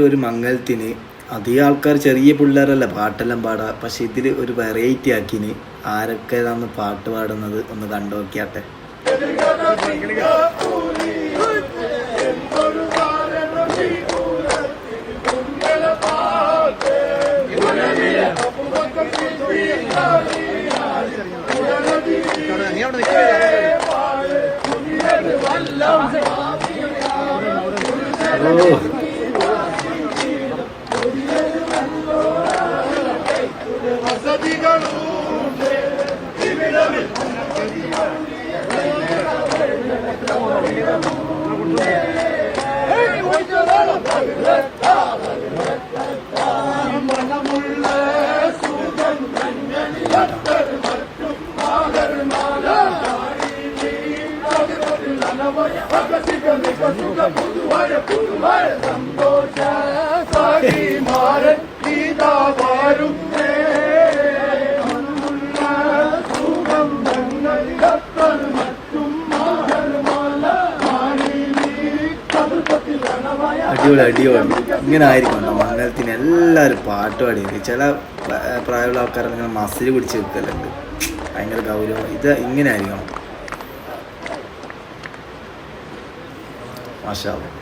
ഒരു മംഗലത്തിന് അധികം ആൾക്കാർ ചെറിയ പിള്ളേരല്ല പാട്ടെല്ലാം പാടുക. പക്ഷെ ഇതിൽ ഒരു വെറൈറ്റി ആക്കിന്. ആരൊക്കെ ഇതാണ് പാട്ട് പാടുന്നത് ഒന്ന് കണ്ടു നോക്കിയാട്ടെ. ഓ അടിപൊളി അടിപൊളി. ഇങ്ങനെ ആയിരിക്കണം മംഗലത്തിന് എല്ലാവരും പാട്ട് പാടിയത്. ചില പ്രായമുള്ള ആൾക്കാരൊക്കെ ഇങ്ങനെ മസിൽ പിടിച്ച് വെക്കലുണ്ട്, ഭയങ്കര ഗൗരവം. ഇത് ഇങ്ങനെ ആയിരിക്കണം. മാഷാ അല്ലാഹ്.